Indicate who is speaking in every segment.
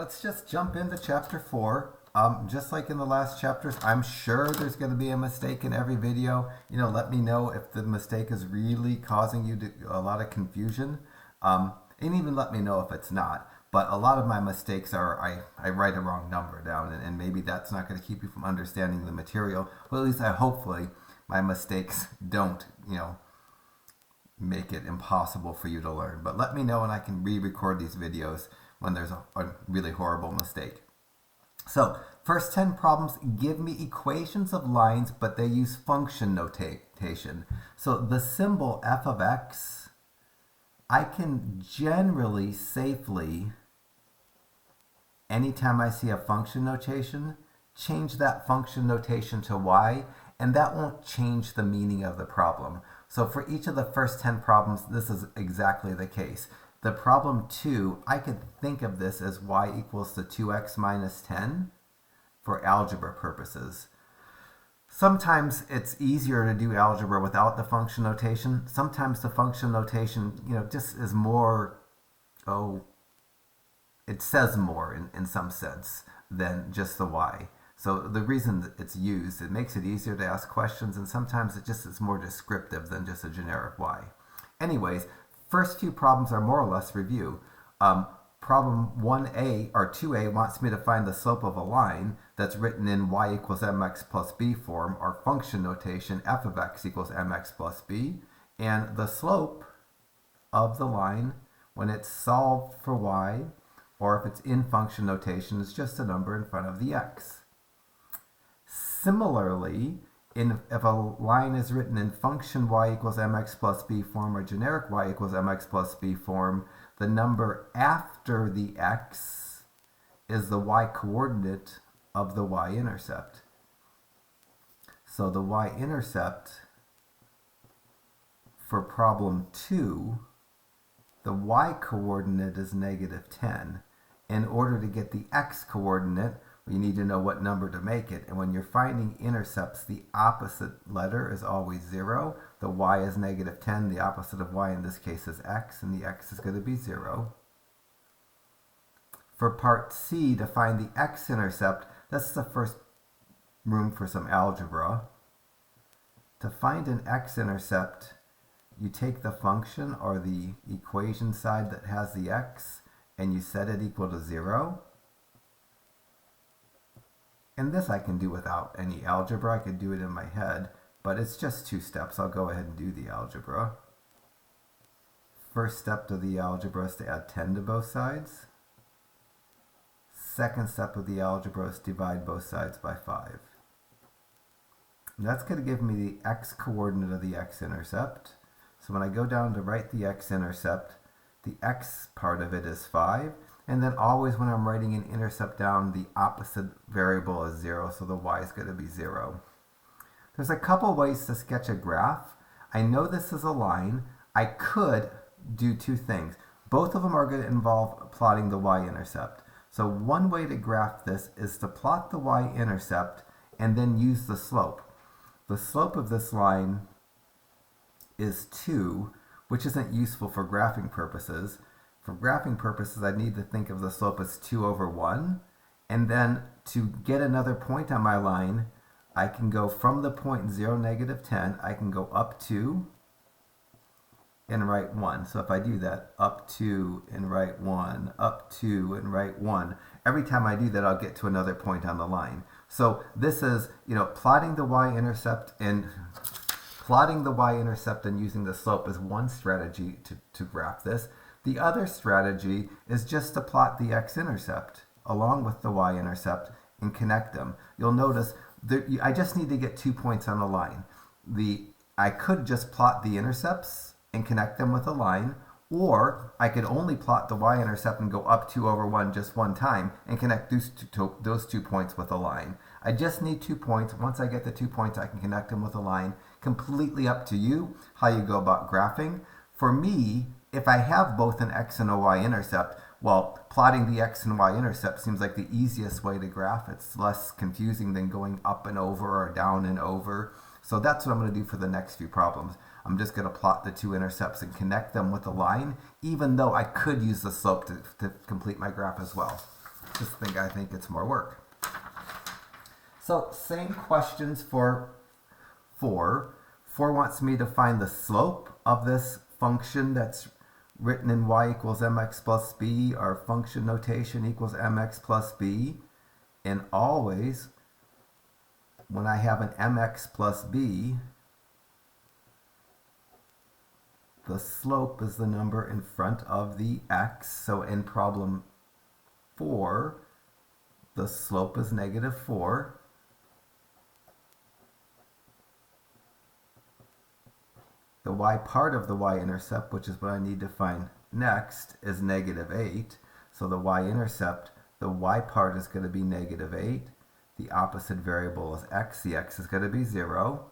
Speaker 1: Let's just jump into chapter 4. Just like in the last chapters, I'm sure there's going to be a mistake in every video. Let me know if the mistake is really causing you a lot of confusion. And even let me know if it's not. But a lot of my mistakes are I write a wrong number down, and maybe that's not going to keep you from understanding the material. Well, at least hopefully my mistakes don't, make it impossible for you to learn. But let me know and I can re-record these videos when there's a really horrible mistake. So, first 10 problems give me equations of lines, but they use function notation. So the symbol f of x, I can generally safely, anytime I see a function notation, change that function notation to y, and that won't change the meaning of the problem. So for each of the first 10 problems, this is exactly the case. The problem 2, I could think of this as y equals to 2x minus 10 for algebra purposes. Sometimes it's easier to do algebra without the function notation. Sometimes the function notation, just is more, it says more in some sense than just the y. So the reason that it's used, it makes it easier to ask questions, and sometimes it just is more descriptive than just a generic y. Anyways, first few problems are more or less review. Problem 1a or 2a wants me to find the slope of a line that's written in y equals mx plus b form, or function notation f of x equals mx plus b. And the slope of the line, when it's solved for y, or if it's in function notation, is just a number in front of the x. Similarly, if a line is written in function y equals mx plus b form or generic y equals mx plus b form, the number after the x is the y-coordinate of the y-intercept. So the y-intercept for problem 2, the y-coordinate is negative 10. In order to get the x-coordinate, you need to know what number to make it. And when you're finding intercepts, the opposite letter is always 0. The y is negative 10. The opposite of y in this case is x, and the x is going to be 0. For part C, to find the x-intercept, that's the first room for some algebra. To find an x-intercept, you take the function or the equation side that has the x, and you set it equal to 0. And this I can do without any algebra. I could do it in my head, but it's just 2 steps. I'll go ahead and do the algebra. First step to the algebra is to add 10 to both sides. Second step of the algebra is to divide both sides by 5. And that's going to give me the x-coordinate of the x-intercept. So when I go down to write the x-intercept, the x part of it is 5. And then always when I'm writing an intercept down, the opposite variable is 0, so the y is going to be 0. There's a couple ways to sketch a graph. I know this is a line. I could do 2 things. Both of them are going to involve plotting the y-intercept. So one way to graph this is to plot the y-intercept and then use the slope. The slope of this line is 2, which isn't useful for graphing purposes. For graphing purposes, I need to think of the slope as 2 over 1. And then to get another point on my line, I can go from the point 0, negative 10, I can go up 2 and write 1. So if I do that, up 2 and write 1, up 2 and write 1, every time I do that, I'll get to another point on the line. So this is, plotting the y-intercept and using the slope is one strategy to graph this. The other strategy is just to plot the x-intercept along with the y-intercept and connect them. You'll notice I just need to get 2 points on the line. I could just plot the intercepts and connect them with a line, or I could only plot the y-intercept and go up 2 over 1 just one time and connect those 2 points with a line. I just need 2 points. Once I get the 2 points, I can connect them with a line. Completely up to you how you go about graphing. For me, if I have both an x and a y-intercept, well, plotting the x and y-intercept seems like the easiest way to graph. It's less confusing than going up and over or down and over. So that's what I'm going to do for the next few problems. I'm just going to plot the 2 intercepts and connect them with a line, even though I could use the slope to complete my graph as well. I think it's more work. So same questions for 4. 4 wants me to find the slope of this function that's written in y equals mx plus b, or function notation equals mx plus b. And always, when I have an mx plus b, the slope is the number in front of the x. So in problem 4, the slope is negative 4. The y part of the y-intercept, which is what I need to find next, is negative 8. So the y-intercept, the y part is going to be negative 8. The opposite variable is x. The x is going to be 0.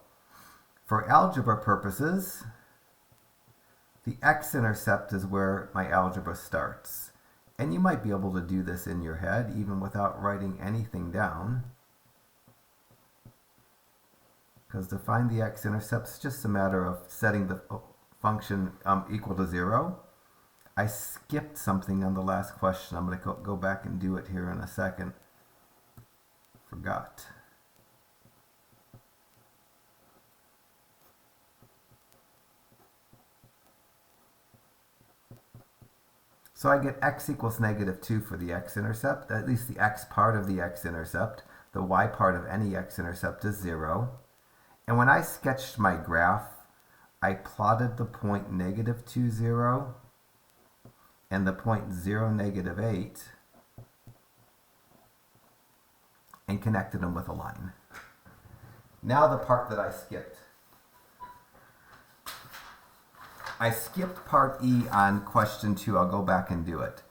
Speaker 1: For algebra purposes, the x-intercept is where my algebra starts. And you might be able to do this in your head even without writing anything down. Because to find the x-intercept is just a matter of setting the function equal to 0. I skipped something on the last question. I'm going to go back and do it here in a second. Forgot. So I get x equals negative 2 for the x-intercept, at least the x part of the x-intercept. The y part of any x-intercept is 0. And when I sketched my graph, I plotted the point negative 2, 0 and the point 0, negative 8 and connected them with a line. Now the part that I skipped. I skipped part E on question 2. I'll go back and do it.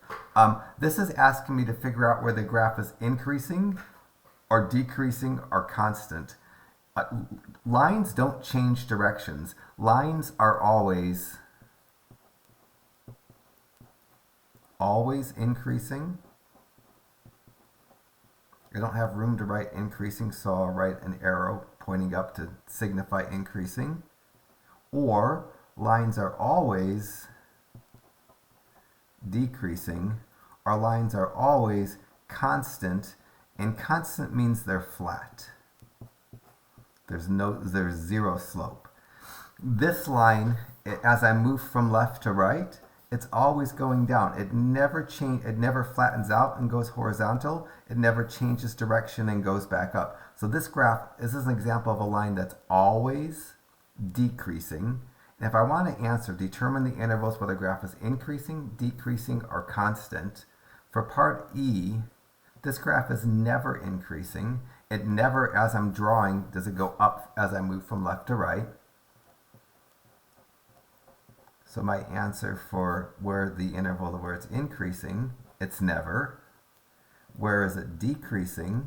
Speaker 1: This is asking me to figure out where the graph is increasing or decreasing or constant. Lines don't change directions. Lines are always increasing. I don't have room to write increasing, so I'll write an arrow pointing up to signify increasing. Or lines are always decreasing, or lines are always constant, and constant means they're flat. There's 0 slope. This line, as I move from left to right, it's always going down. It never flattens out and goes horizontal. It never changes direction and goes back up. So this graph, this is an example of a line that's always decreasing. And if I want to answer, determine the intervals where the graph is increasing, decreasing, or constant. For part E, this graph is never increasing. It never, as I'm drawing, does it go up as I move from left to right. So my answer for where the interval where it's increasing, it's never. Where is it decreasing?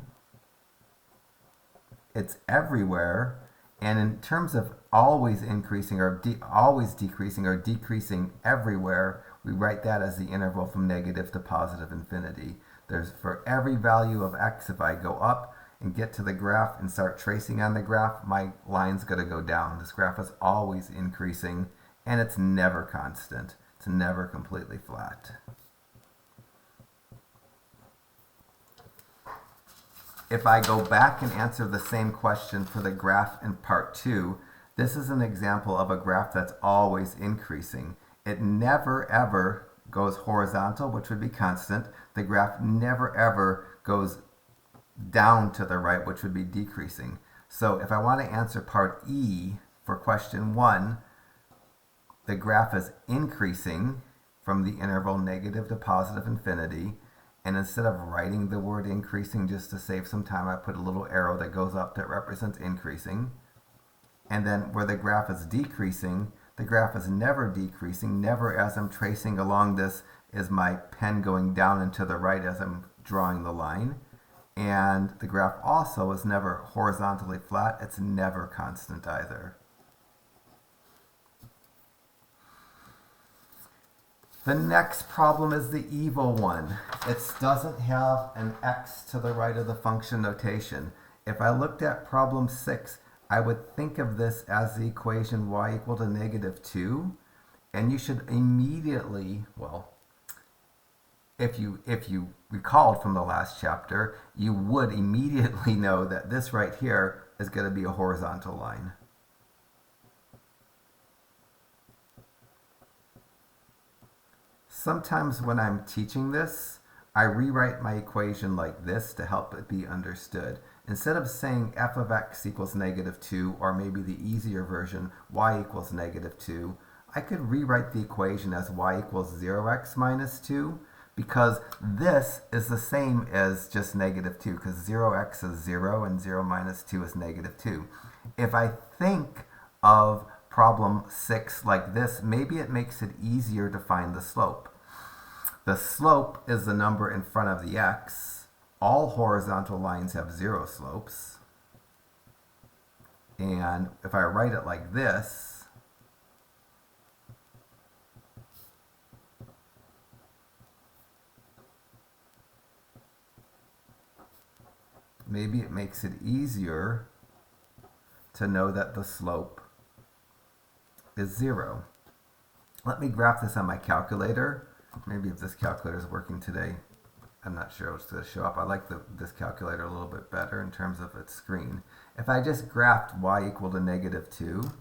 Speaker 1: It's everywhere. And in terms of always increasing or always decreasing or decreasing everywhere, we write that as the interval from negative to positive infinity. There's for every value of x, if I go up and get to the graph and start tracing on the graph, my line's going to go down. This graph is always increasing, and it's never constant. It's never completely flat. If I go back and answer the same question for the graph in part 2, this is an example of a graph that's always increasing. It never ever goes horizontal, which would be constant. The graph never ever goes down to the right, which would be decreasing. So if I want to answer part E for question 1, the graph is increasing from the interval negative to positive infinity. And instead of writing the word increasing just to save some time, I put a little arrow that goes up that represents increasing. And then where the graph is decreasing, the graph is never decreasing. Never as I'm tracing along this is my pen going down and to the right as I'm drawing the line. And the graph also is never horizontally flat. It's never constant either. The next problem is the evil one. It doesn't have an x to the right of the function notation. If I looked at problem 6, I would think of this as the equation y equal to negative 2. And you should immediately, well, if you recalled from the last chapter, you would immediately know that this right here is going to be a horizontal line. Sometimes when I'm teaching this, I rewrite my equation like this to help it be understood. Instead of saying f of x equals -2, or maybe the easier version, y equals -2, I could rewrite the equation as y equals 0x minus 2, because this is the same as just -2, because 0x is 0 and 0 minus 2 is -2. If I think of problem 6 like this, maybe it makes it easier to find the slope. The slope is the number in front of the x. All horizontal lines have 0 slopes. And if I write it like this, maybe it makes it easier to know that the slope is 0. Let me graph this on my calculator. Maybe if this calculator is working today, I'm not sure what's going to show up. I like this calculator a little bit better in terms of its screen. If I just graphed y equal to -2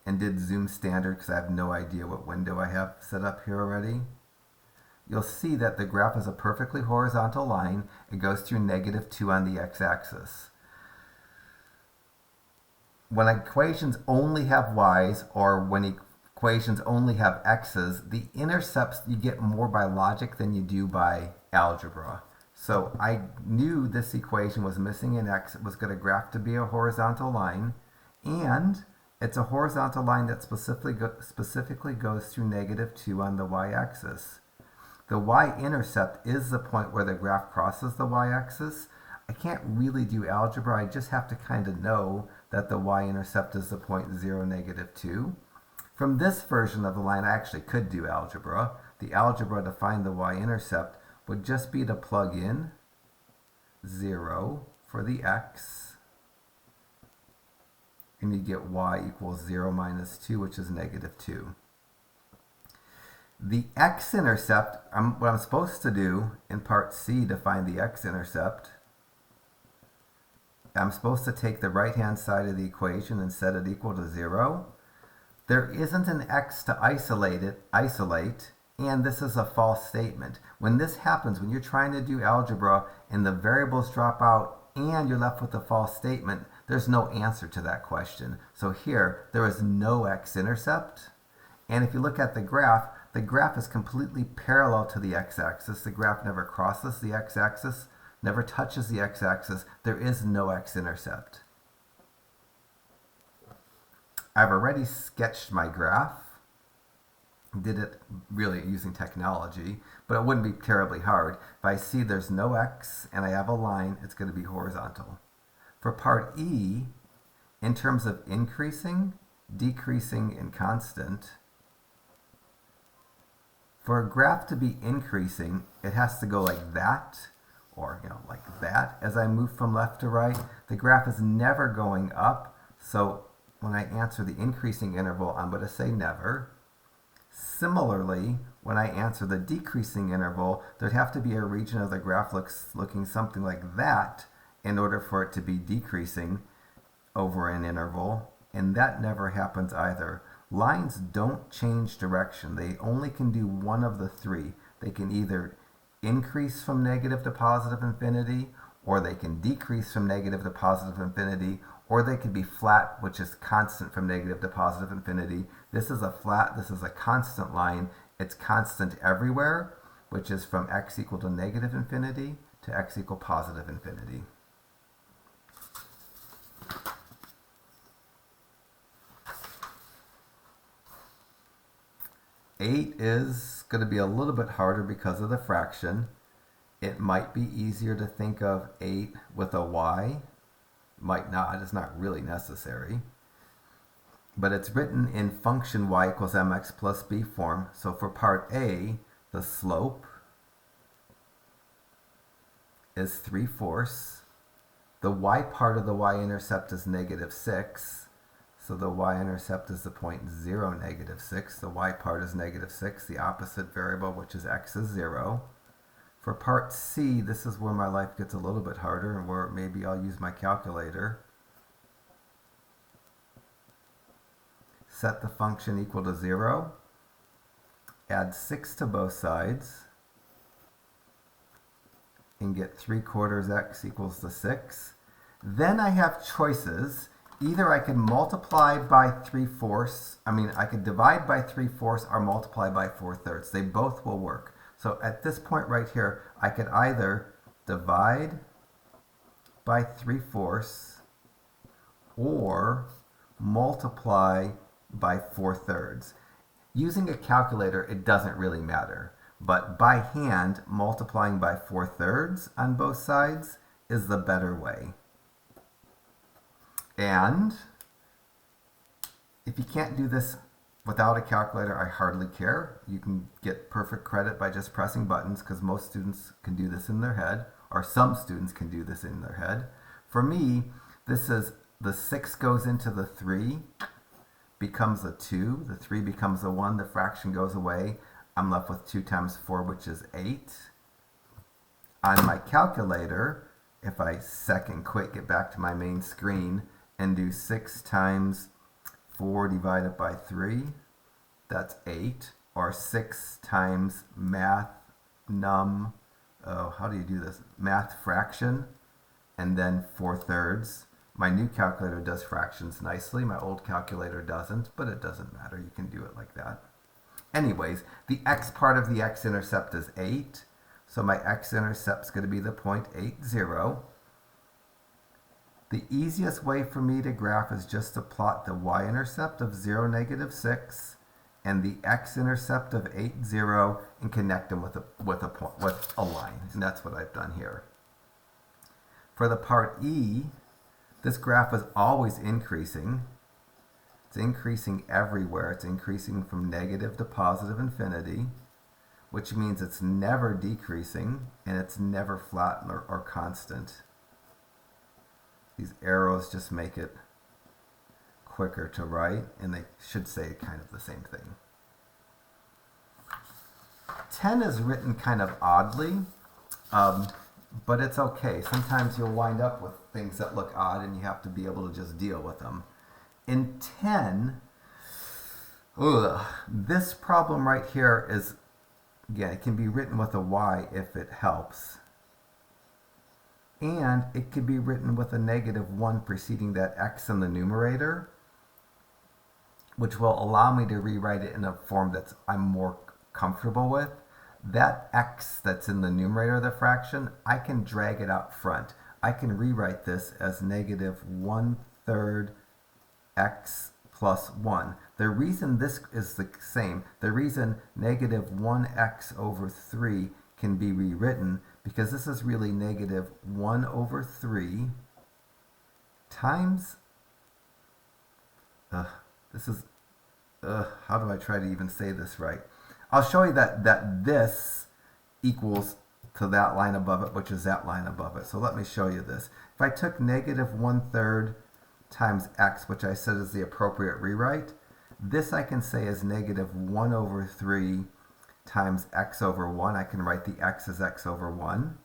Speaker 1: and did zoom standard, because I have no idea what window I have set up here already, you'll see that the graph is a perfectly horizontal line. It goes through -2 on the x-axis. When equations only have y's, or when equations only have x's, the intercepts you get more by logic than you do by algebra. So I knew this equation was missing an x. It was going to graph to be a horizontal line, and it's a horizontal line that specifically goes through -2 on the y-axis. The y-intercept is the point where the graph crosses the y-axis. I can't really do algebra. I just have to kind of know that the y-intercept is the point 0, -2. From this version of the line, I actually could do algebra. The algebra to find the y-intercept would just be to plug in 0 for the x, and you get y equals 0 minus 2, which is -2. The x-intercept, what I'm supposed to do in part C to find the x-intercept, I'm supposed to take the right-hand side of the equation and set it equal to 0. There isn't an x to isolate, and this is a false statement. When this happens, when you're trying to do algebra and the variables drop out and you're left with a false statement, there's no answer to that question. So here, there is no x-intercept. And if you look at the graph is completely parallel to the x-axis. The graph never crosses the x-axis, never touches the x-axis. There is no x-intercept. I've already sketched my graph, did it really using technology, but it wouldn't be terribly hard. If I see there's no x and I have a line, it's going to be horizontal. For part E, in terms of increasing, decreasing, and constant, for a graph to be increasing, it has to go like that, or like that as I move from left to right. The graph is never going up, so when I answer the increasing interval, I'm going to say never. Similarly, when I answer the decreasing interval, there'd have to be a region of the graph looking something like that in order for it to be decreasing over an interval, and that never happens either. Lines don't change direction. They only can do one of the three. They can either increase from negative to positive infinity, or they can decrease from negative to positive infinity, or they could be flat, which is constant from negative to positive infinity. This is a flat, this is a constant line. It's constant everywhere, which is from x equal to -infinity to x equal positive infinity. Eight is going to be a little bit harder because of the fraction. It might be easier to think of 8 with a y. Might not, it's not really necessary. But it's written in function y equals mx plus b form. So for part A, the slope is 3/4. The y part of the y-intercept is -6. So the y-intercept is the point 0, -6. The y part is -6. The opposite variable, which is x, is 0. For part C, this is where my life gets a little bit harder and where maybe I'll use my calculator. Set the function equal to 0. Add 6 to both sides. And get 3/4 x equals to 6. Then I have choices. Either I can multiply by 3/4, I could divide by 3/4 or multiply by 4/3. They both will work. So at this point right here, I could either divide by 3/4 or multiply by 4/3. Using a calculator, it doesn't really matter. But by hand, multiplying by 4/3 on both sides is the better way. And if you can't do this without a calculator, I hardly care. You can get perfect credit by just pressing buttons because most students can do this in their head, or some students can do this in their head. For me, this is the 6 goes into the 3, becomes a 2, the 3 becomes a 1, the fraction goes away. I'm left with 2 times 4, which is 8. On my calculator, if I second quick, get back to my main screen, and do 6 times 4 divided by 3, that's 8. Or 6 times math how do you do this? Math fraction, and then 4/3. My new calculator does fractions nicely. My old calculator doesn't, but it doesn't matter. You can do it like that. Anyways, the x part of the x-intercept is 8. So my x-intercept is going to be the point 8, 0. The easiest way for me to graph is just to plot the y-intercept of 0, -6 and the x-intercept of 8, 0 and connect them with a line. And that's what I've done here. For the part E, this graph is always increasing. It's increasing everywhere. It's increasing from negative to positive infinity, which means it's never decreasing and it's never flat or constant. These arrows just make it quicker to write, and they should say kind of the same thing. 10 is written kind of oddly, but it's okay. Sometimes you'll wind up with things that look odd and you have to be able to just deal with them. In 10, this problem right here is, again, it can be written with a y if it helps. And it could be written with a -1 preceding that x in the numerator, which will allow me to rewrite it in a form that I'm more comfortable with. That x that's in the numerator of the fraction, I can drag it out front. I can rewrite this as -1/3 x plus 1. The reason this is the same, the reason -1x/3 can be rewritten, because this is really -1/3 times, how do I try to even say this right? I'll show you that this equals to that line above it, which is that line above it. So let me show you this. If I took -1/3 times x, which I said is the appropriate rewrite, this I can say is -1/3 times x/1. I can write the x as x/1.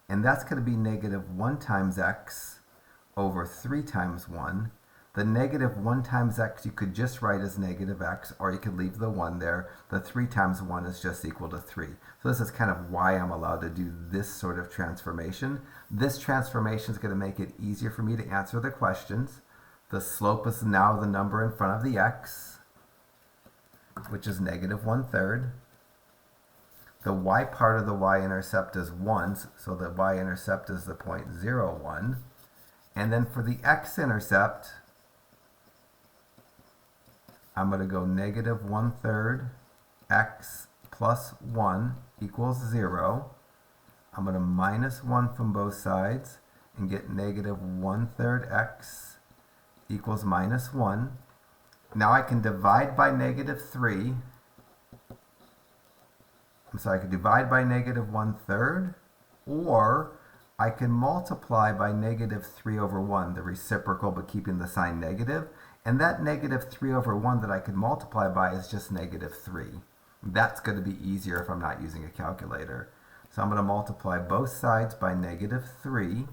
Speaker 1: And that's going to be -1 times x/3 times 1. The -1 times x you could just write as -x, or you could leave the 1 there. The 3 times 1 is just equal to 3. So this is kind of why I'm allowed to do this sort of transformation. This transformation is going to make it easier for me to answer the questions. The slope is now the number in front of the x, which is -1/3. The y part of the y-intercept is 1, so the y-intercept is the point 0, 1. And then for the x-intercept, I'm going to go -1/3 x plus 1 equals 0. I'm going to minus 1 from both sides and get -1/3 x equals -1. Now I can divide by -3. I can divide by -1/3, or I can multiply by -3/1, the reciprocal but keeping the sign negative. And that -3/1 that I can multiply by is just -3. That's going to be easier if I'm not using a calculator. So I'm going to multiply both sides by negative 3.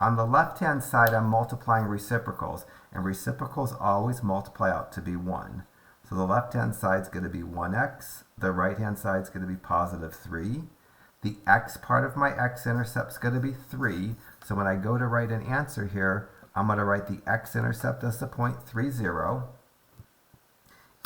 Speaker 1: On the left-hand side, I'm multiplying reciprocals, and reciprocals always multiply out to be 1. So the left-hand side is going to be 1x. The right-hand side is going to be positive 3. The x part of my x-intercept is going to be 3. So when I go to write an answer here, I'm going to write the x-intercept as the point 3, 0.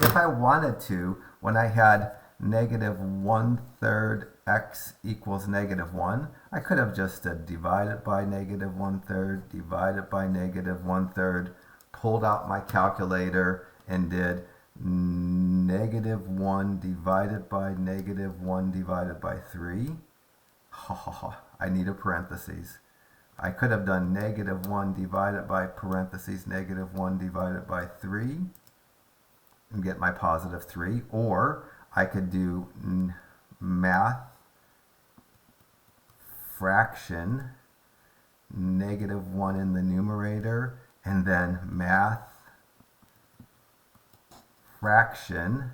Speaker 1: If I wanted to, when I had negative 1/3 x equals negative 1, I could have just divided by negative 1/3, divided by negative 1/3, pulled out my calculator and did negative 1 divided by negative 1 divided by 3. I need a parentheses. I could have done negative 1 divided by parentheses negative 1 divided by 3 and get my positive 3. Or I could do math fraction negative 1 in the numerator and then math fraction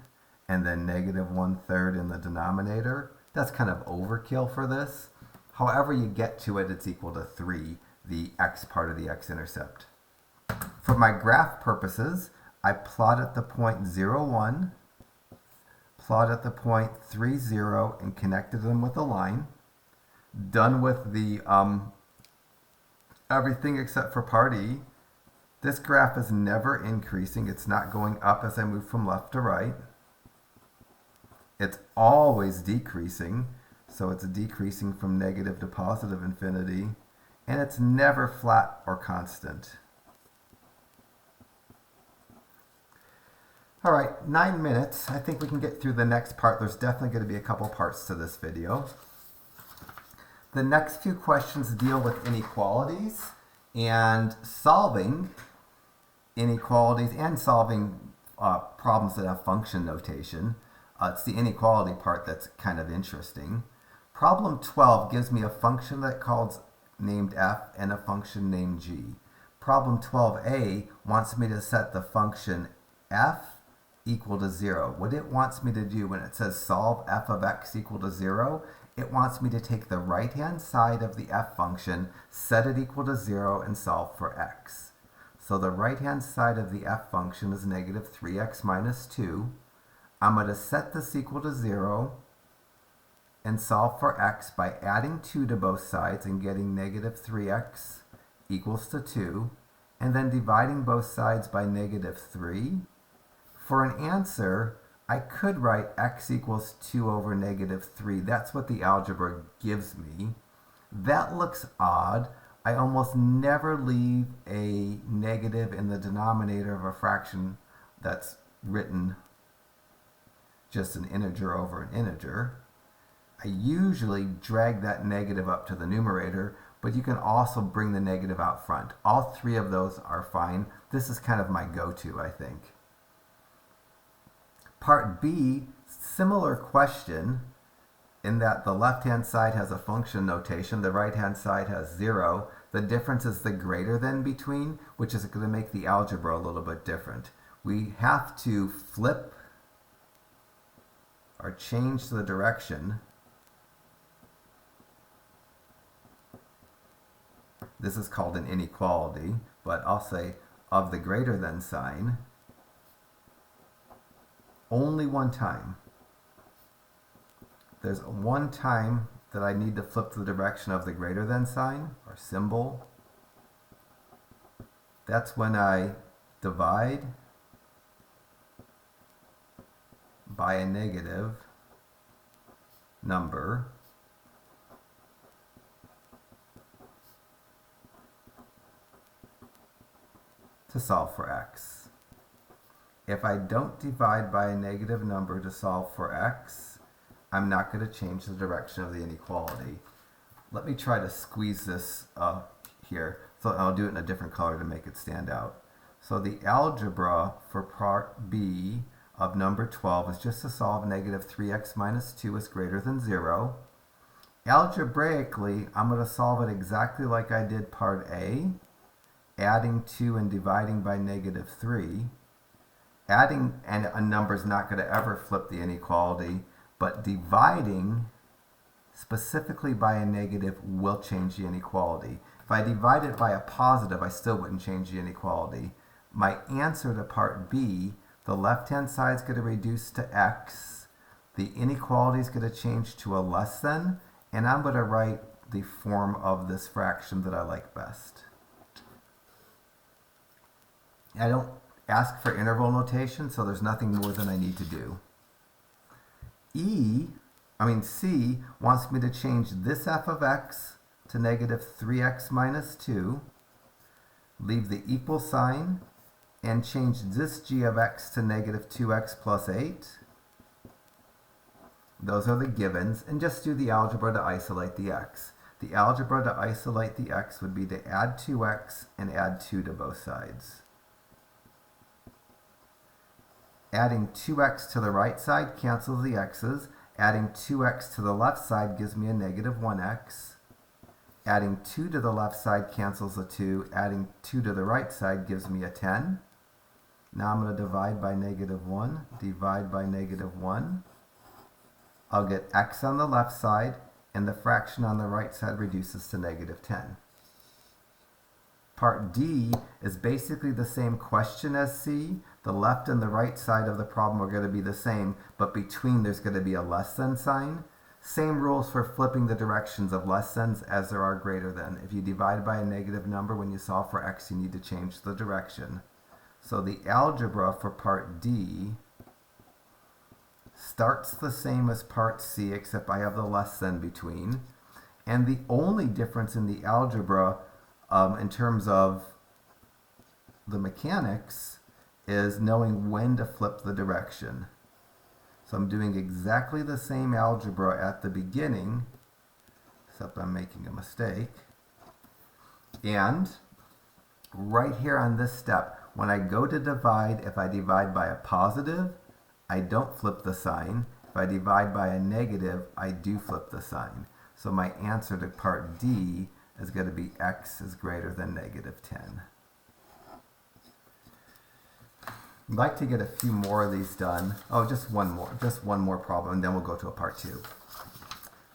Speaker 1: and then negative 1/3 in the denominator. That's kind of overkill for this. However you get to it, it's equal to 3, the x part of the x-intercept. For my graph purposes, I plotted the point 0, 1, plotted the point 3, 0, and connected them with a line. Done with the everything except for part E. This graph is never increasing. It's not going up as I move from left to right. It's always decreasing. So it's decreasing from negative to positive infinity. And it's never flat or constant. All right, 9 minutes. I think we can get through the next part. There's definitely going to be a couple parts to this video. The next few questions deal with inequalities and solving inequalities and solving problems that have function notation. It's the inequality part that's kind of interesting. Problem 12 gives me a function that calls named f and a function named g. Problem 12a wants me to set the function f equal to 0. What it wants me to do when it says solve f of x equal to 0, it wants me to take the right-hand side of the f function, set it equal to 0, and solve for x. So the right-hand side of the f function is negative 3x minus 2. I'm going to set this equal to 0 and solve for x by adding 2 to both sides and getting negative 3x equals to 2, and then dividing both sides by negative 3. For an answer, I could write x equals 2 over negative 3. That's what the algebra gives me. That looks odd. I almost never leave a negative in the denominator of a fraction that's written just an integer over an integer. I usually drag that negative up to the numerator, but you can also bring the negative out front. All three of those are fine. This is kind of my go-to, I think. Part B, similar question in that the left-hand side has a function notation, the right-hand side has 0. The difference is the greater than between, which is going to make the algebra a little bit different. We have to flip or change the direction. This is called an inequality, but I'll say of the greater than sign only one time. There's one time that I need to flip the direction of the greater than sign or symbol. That's when I divide by a negative number to solve for x. If I don't divide by a negative number to solve for x, I'm not going to change the direction of the inequality. Let me try to squeeze this here. So I'll do it in a different color to make it stand out. So the algebra for part B of number 12 is just to solve negative 3x minus 2 is greater than 0. Algebraically, I'm going to solve it exactly like I did part A, adding 2 and dividing by negative 3. Adding a number is not going to ever flip the inequality, but dividing specifically by a negative, will change the inequality. If I divide it by a positive, I still wouldn't change the inequality. My answer to part B, the left-hand side is going to reduce to x, the inequality is going to change to a less than, and I'm going to write the form of this fraction that I like best. I don't ask for interval notation, so there's nothing more than I need to do. C wants me to change this f of x to negative 3x minus 2, leave the equal sign, and change this g of x to negative 2x plus 8. Those are the givens, and just do the algebra to isolate the x. The algebra to isolate the x would be to add 2x and add 2 to both sides. Adding 2x to the right side cancels the x's. Adding 2x to the left side gives me a negative 1x. Adding 2 to the left side cancels a 2. Adding 2 to the right side gives me a 10. Now I'm going to divide by negative 1. Divide by negative 1. I'll get x on the left side, and the fraction on the right side reduces to negative 10. Part D is basically the same question as C. The left and the right side of the problem are going to be the same, but between there's going to be a less than sign. Same rules for flipping the directions of less thans as there are greater than. If you divide by a negative number when you solve for x, you need to change the direction. So the algebra for part D starts the same as part C, except I have the less than between. And the only difference in the algebra in terms of the mechanics is knowing when to flip the direction. So I'm doing exactly the same algebra at the beginning, except I'm making a mistake. And right here on this step, when I go to divide, if I divide by a positive, I don't flip the sign. If I divide by a negative, I do flip the sign. So my answer to part D is going to be x is greater than negative 10. I'd like to get a few more of these done. Oh, just one more problem, and then we'll go to a part 2.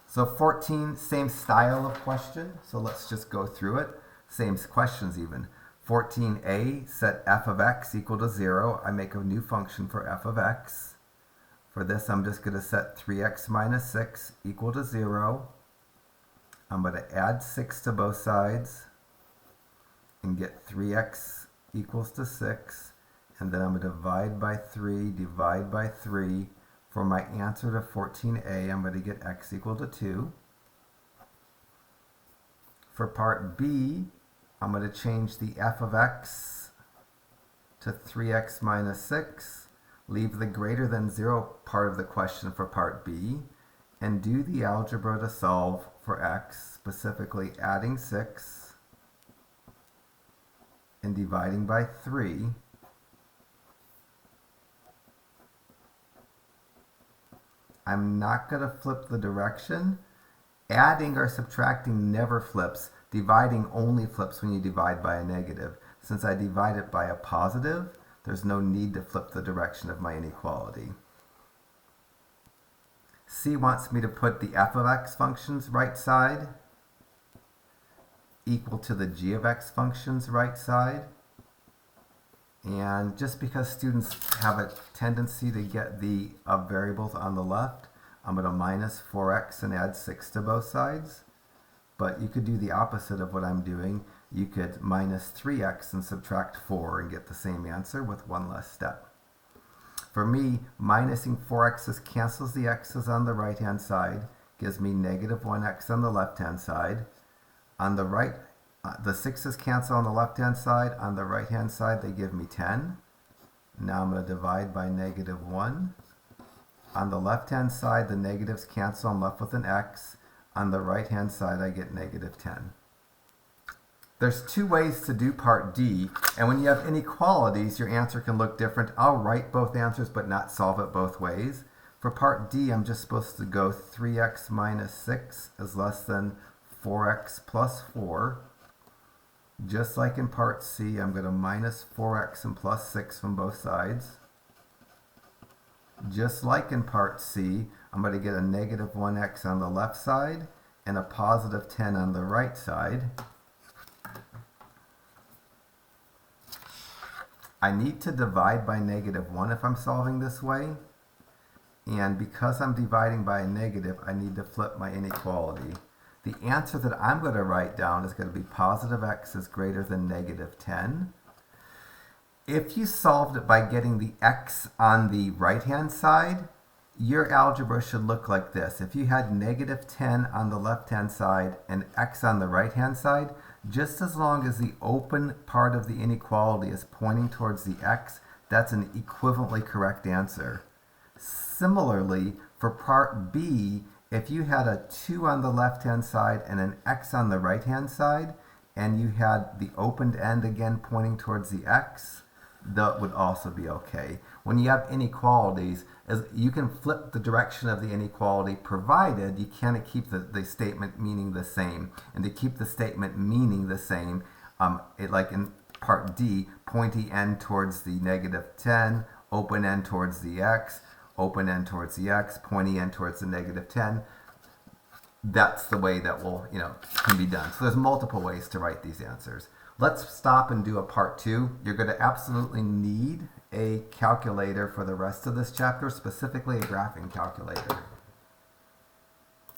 Speaker 1: So 14, same style of question. So let's just go through it. Same questions even. 14a, set f of x equal to 0. I make a new function for f of x. For this, I'm just going to set 3x minus 6 equal to 0. I'm going to add 6 to both sides and get 3x equals to 6. And then I'm going to divide by 3. For my answer to 14a, I'm going to get x equal to 2. For part B, I'm going to change the f of x to 3x minus 6, leave the greater than 0 part of the question for part B, and do the algebra to solve for x, specifically adding 6 and dividing by 3. I'm not going to flip the direction. Adding or subtracting never flips. Dividing only flips when you divide by a negative. Since I divide it by a positive, there's no need to flip the direction of my inequality. C wants me to put the f of x function's right side equal to the g of x function's right side. And just because students have a tendency to get the variables on the left, I'm going to minus 4x and add 6 to both sides. But you could do the opposite of what I'm doing. You could minus 3x and subtract 4 and get the same answer with one less step. For me, minusing 4x's cancels the x's on the right-hand side, gives me negative 1x on the left-hand side. On the right, the 6's cancel on the left-hand side. On the right-hand side, they give me 10. Now I'm going to divide by negative 1. On the left-hand side, the negatives cancel. I'm left with an x. On the right-hand side, I get negative 10. There's two ways to do part D, and when you have inequalities, your answer can look different. I'll write both answers but not solve it both ways. For part D, I'm just supposed to go 3x minus 6 is less than 4x plus 4. Just like in part C, I'm going to minus 4x and plus 6 from both sides. Just like in part C, I'm going to get a negative 1x on the left side and a positive 10 on the right side. I need to divide by negative 1 if I'm solving this way. And because I'm dividing by a negative, I need to flip my inequality. The answer that I'm going to write down is going to be positive x is greater than negative 10. If you solved it by getting the x on the right-hand side, your algebra should look like this. If you had negative 10 on the left-hand side and x on the right-hand side, just as long as the open part of the inequality is pointing towards the x, that's an equivalently correct answer. Similarly, for part B, if you had a 2 on the left-hand side and an x on the right-hand side, and you had the opened end again pointing towards the x, that would also be okay. When you have inequalities, you can flip the direction of the inequality provided you can't keep the statement meaning the same. And to keep the statement meaning the same, like in part D, pointy end towards the negative 10, open end towards the x, open end towards the x, pointy end towards the negative 10. That's the way that can be done. So there's multiple ways to write these answers. Let's stop and do a part 2. You're going to absolutely need a calculator for the rest of this chapter, specifically a graphing calculator.